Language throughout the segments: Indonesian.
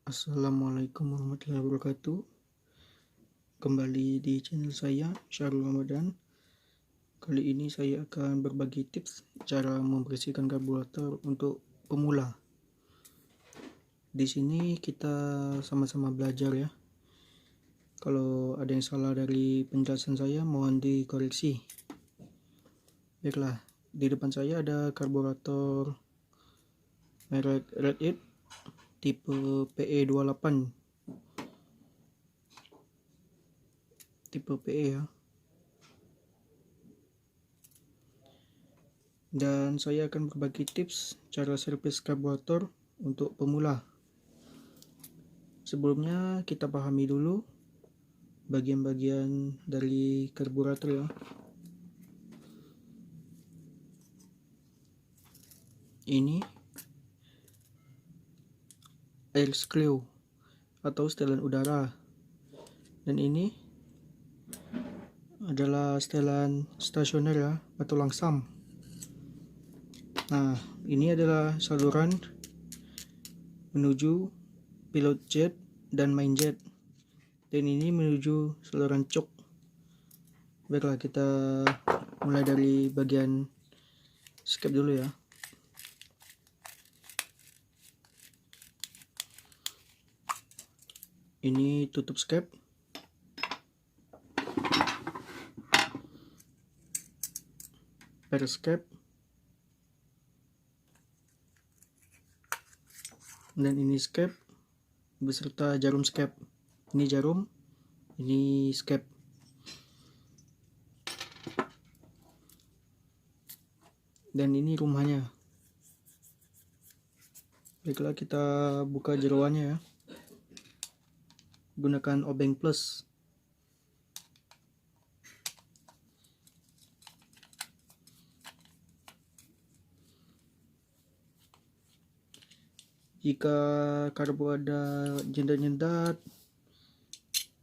Assalamualaikum warahmatullahi wabarakatuh. Kembali di channel saya, Syahrul Ramadan. Kali ini saya akan berbagi tips cara membersihkan karburator untuk pemula. Di sini kita sama-sama belajar ya. Kalau ada yang salah dari penjelasan saya, mohon dikoreksi. Baiklah, di depan saya ada karburator merek Red It tipe PE28. Tipe PE ya. Dan saya akan berbagi tips cara servis karburator untuk pemula. Sebelumnya kita pahami dulu bagian-bagian dari karburator ya. Ini air screw atau setelan udara, dan ini adalah setelan stasioner ya, atau langsam. Nah, ini adalah saluran menuju pilot jet dan main jet, dan ini menuju saluran cok. Baiklah, kita mulai dari bagian skep dulu ya. Ini tutup skep. Skep, dan ini skep beserta jarum skep. Ini jarum, ini skep. Dan ini rumahnya. Baiklah, kita buka jeroannya ya. Gunakan obeng plus. Jika karbo ada nyendat-nyendat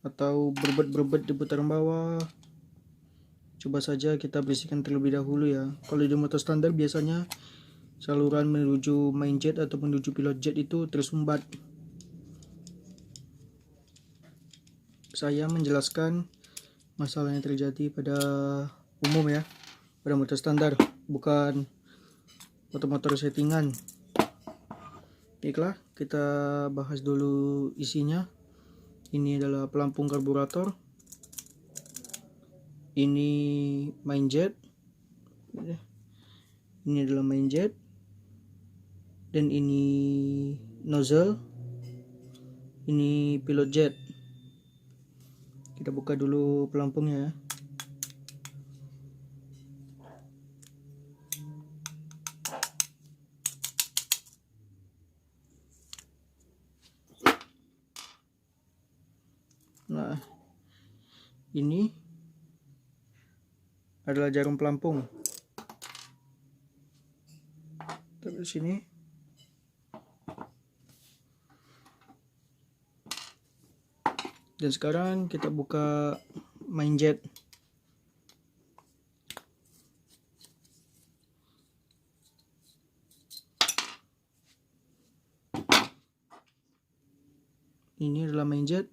atau berbet-berbet di putaran bawah, coba saja kita bersihkan terlebih dahulu ya. Kalau di motor standar biasanya saluran menuju main jet atau menuju pilot jet itu tersumbat. Saya menjelaskan masalah yang terjadi pada umum ya, pada motor standar, bukan motor-motor settingan. Baiklah, kita bahas dulu isinya. Ini adalah pelampung karburator. Ini main jet. Ini adalah main jet. Dan ini nozzle. Ini pilot jet. Kita buka dulu pelampungnya ya. Nah, ini adalah jarum pelampung. Terus sini. Dan sekarang kita buka main jet. Ini adalah main jet.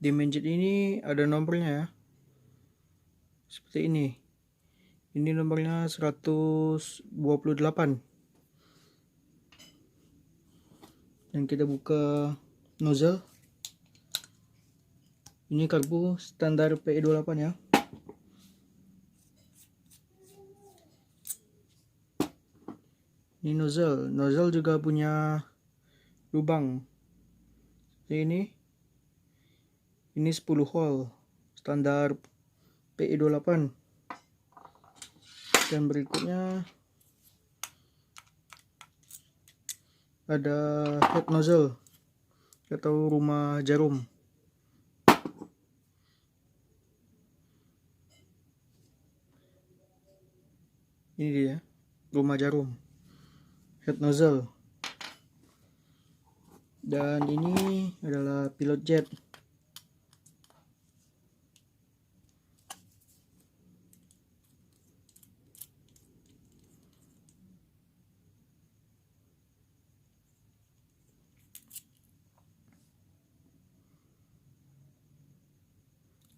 Di main jet ini ada nomornya ya. Seperti ini. Ini nomornya 128. Dan kita buka nozzle. Ini karbu standar PE28 ya. Ini nozzle. Nozzle juga punya lubang. Seperti ini 10 hole standar PE28. Dan berikutnya ada head nozzle atau rumah jarum. Ini dia, rumah jarum, head nozzle. Dan ini adalah pilot jet.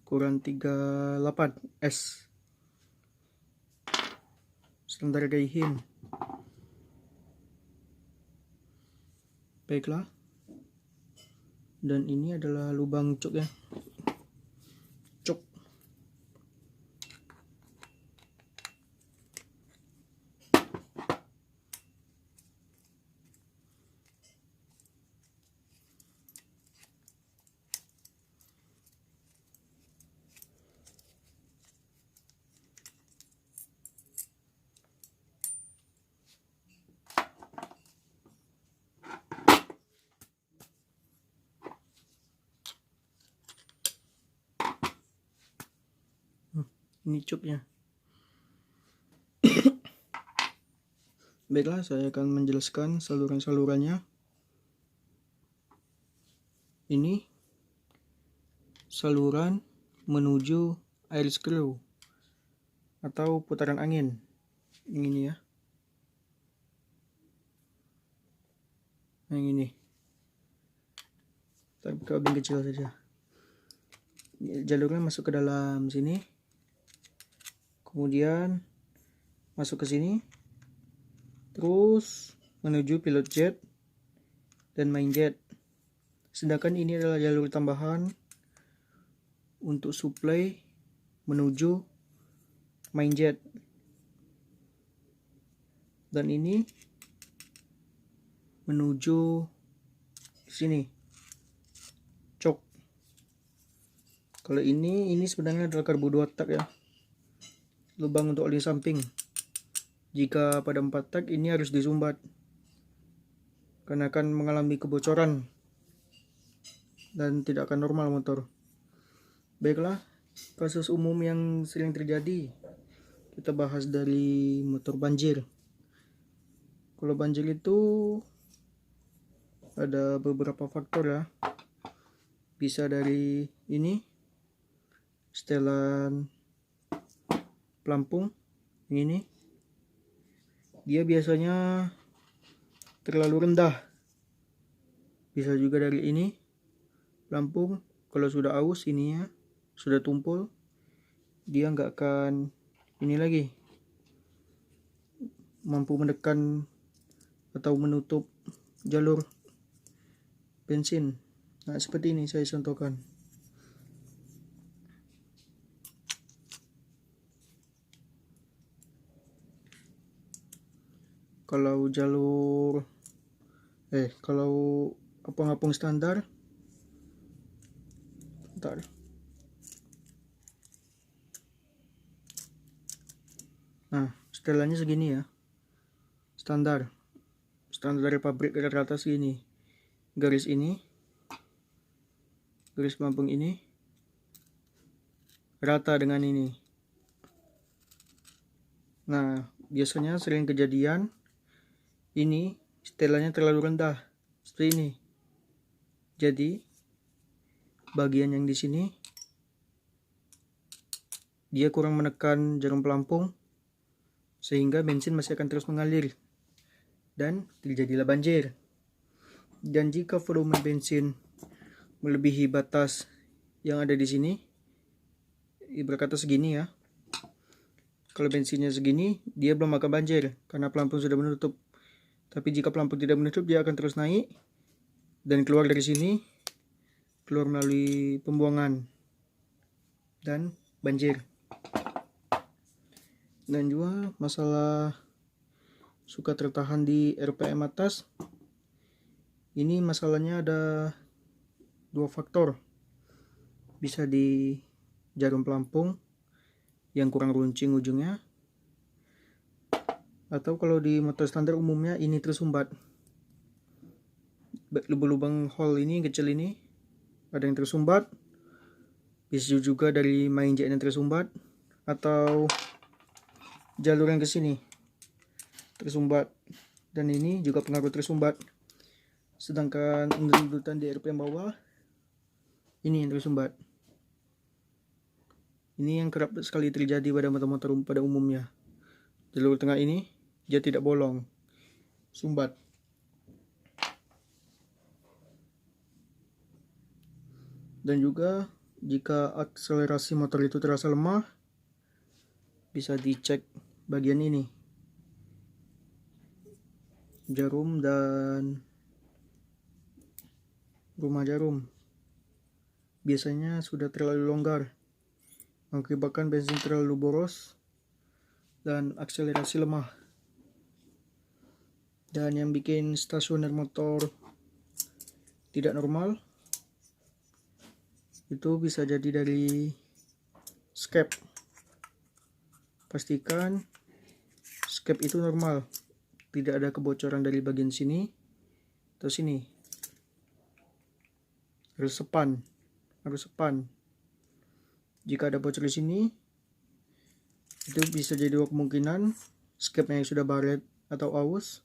ukuran 38 S, standar Gaihin. Baiklah, dan ini adalah lubang cuk ya, cuk. Ini cuknya. Baiklah, saya akan menjelaskan saluran-salurannya. Ini saluran menuju air screw atau putaran angin. Ini ya. Yang ini. Tapi kabin kecil saja. Jalurnya masuk ke dalam sini. Kemudian masuk ke sini. Terus menuju pilot jet dan main jet. Sedangkan ini adalah jalur tambahan untuk supply menuju main jet. Dan ini menuju sini, cok. Kalau ini sebenarnya adalah karbu 2 tak ya, lubang untuk oli samping. Jika pada 4 tak ini harus disumbat karena akan mengalami kebocoran dan tidak akan normal motor. Baiklah, kasus umum yang sering terjadi kita bahas dari motor banjir. Kalau banjir itu ada beberapa faktor ya. Bisa dari ini, setelan pelampung ini, dia biasanya terlalu rendah. Bisa juga dari ini, pelampung kalau sudah aus ininya sudah tumpul, dia nggak akan ini lagi mampu menekan atau menutup jalur bensin. Nah, seperti ini saya contohkan. Kalau jalur kalau apung-apung standar, bentar. Nah, setelannya segini ya, standar dari pabrik rata-rata segini. Garis ini, garis pelampung ini rata dengan ini. Nah, biasanya sering kejadian ini setelannya terlalu rendah seperti ini. Jadi bagian yang di sini dia kurang menekan jarum pelampung sehingga bensin masih akan terus mengalir dan terjadilah banjir. Dan jika volume bensin melebihi batas yang ada di sini, ibarat kata segini ya, kalau bensinnya segini dia belum akan banjir karena pelampung sudah menutup. Tapi jika pelampung tidak menutup, dia akan terus naik dan keluar dari sini, keluar melalui pembuangan dan banjir. Dan juga masalah suka tertahan di RPM atas, ini masalahnya ada 2 faktor. Bisa di jarum pelampung yang kurang runcing ujungnya, atau kalau di motor standar umumnya ini tersumbat. Lubang-lubang hole ini kecil ini ada yang tersumbat. Bisa juga dari main jet yang tersumbat, atau jalur yang ke sini tersumbat, dan ini juga pengaruh tersumbat. Sedangkan undutan di RPM bawah ini yang tersumbat. Ini yang kerap sekali terjadi pada motor-motor pada umumnya. Jalur tengah ini dia tidak bolong, sumbat. Dan juga jika akselerasi motor itu terasa lemah, bisa dicek bagian ini, jarum dan rumah jarum. Biasanya sudah terlalu longgar, mengakibatkan bensin terlalu boros dan akselerasi lemah. Dan yang bikin stasioner motor tidak normal itu bisa jadi dari skep. Pastikan skep itu normal, tidak ada kebocoran dari bagian sini atau sini. Harus sepan. Jika ada bocor di sini, itu bisa jadi dua kemungkinan: skepnya yang sudah baret atau aus,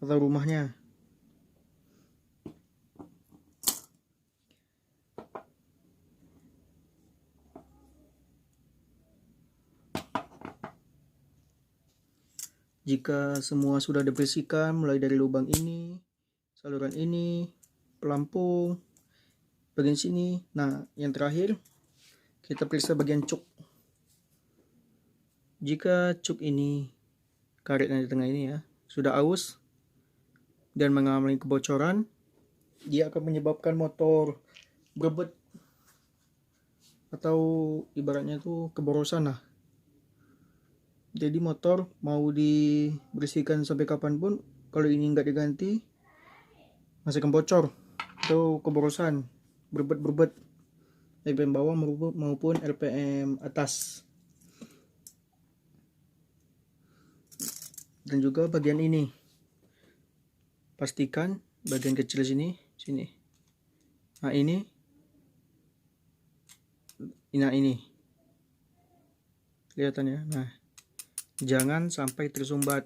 atau rumahnya. Jika semua sudah dibersihkan, mulai dari lubang ini, saluran ini, pelampung, bagian sini. Nah, yang terakhir kita periksa bagian cuk. Jika cuk ini, karetnya di tengah ini ya, sudah aus dan mengalami kebocoran, dia akan menyebabkan motor berebut atau ibaratnya itu keborosan lah. Jadi motor mau dibersihkan sampai kapanpun, kalau ini nggak diganti masih akan bocor atau keborosan, berebut RPM bawah maupun RPM atas. Dan juga bagian ini, pastikan bagian kecil sini. Nah ini kelihatan ya. Nah, jangan sampai tersumbat.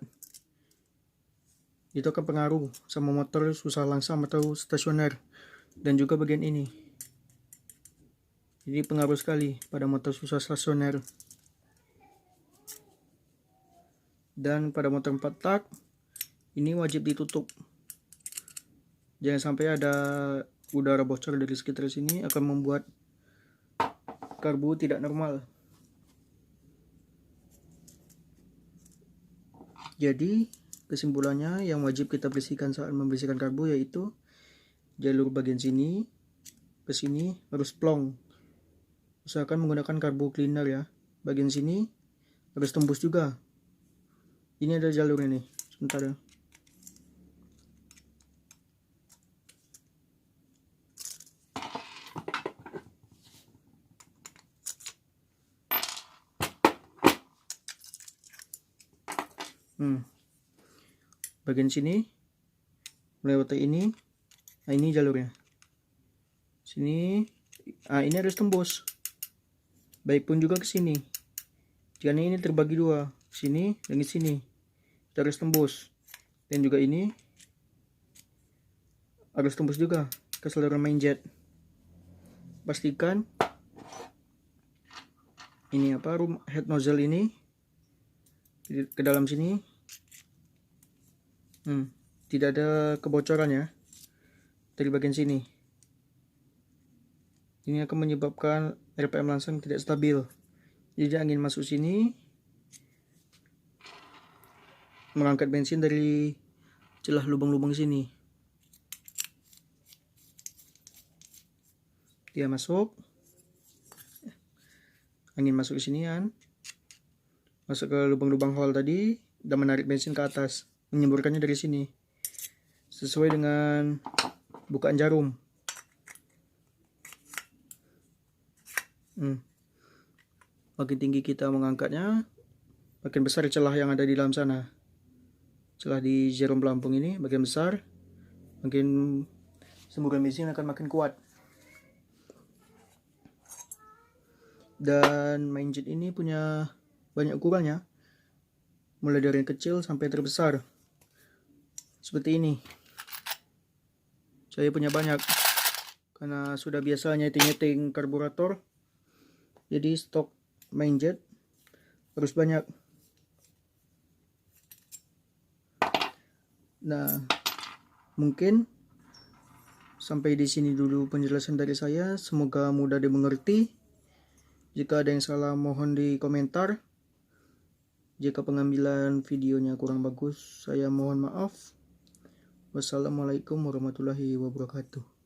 Itu akan pengaruh sama motor susah langsam atau stasioner. Dan juga bagian ini, jadi pengaruh sekali pada motor susah stasioner. Dan pada motor 4 tak ini wajib ditutup. Jangan sampai ada udara bocor dari sekitar sini, akan membuat karbu tidak normal. Jadi kesimpulannya, yang wajib kita bersihkan saat membersihkan karbu yaitu jalur bagian sini ke sini harus plong. Usahakan menggunakan karbu cleaner ya. Bagian sini harus tembus juga. Ini ada jalurnya nih. Sebentar ya. Bagian sini melewati ini. Nah, ini jalurnya. Sini. Nah, ini harus tembus. Baik pun juga ke sini. Jika ini terbagi dua, sini dan sini, kita harus tembus. Dan juga ini harus tembus juga ke saluran main jet. Pastikan ini head nozzle ini ke dalam sini tidak ada kebocoran ya dari bagian sini. Ini akan menyebabkan RPM langsung tidak stabil. Jadi angin masuk sini mengangkat bensin dari celah lubang-lubang sini. Dia masuk, angin masuk ke sini kan, masuk ke lubang-lubang hole tadi dan menarik bensin ke atas, menyemburkannya dari sini sesuai dengan bukaan jarum. Makin tinggi kita mengangkatnya, makin besar celah yang ada di dalam sana. Celah di jarum pelampung ini makin besar, makin semburan bensin akan makin kuat. Dan main jet ini punya banyak ukurannya, mulai dari yang kecil sampai terbesar. Seperti ini. Saya punya banyak karena sudah biasa nyeting-nyeting karburator. Jadi stok main jet harus banyak. Nah, mungkin Sampai di sini dulu penjelasan dari saya, semoga mudah dimengerti. Jika ada yang salah mohon di komentar. Jika pengambilan videonya kurang bagus, saya mohon maaf. Wassalamualaikum warahmatullahi wabarakatuh.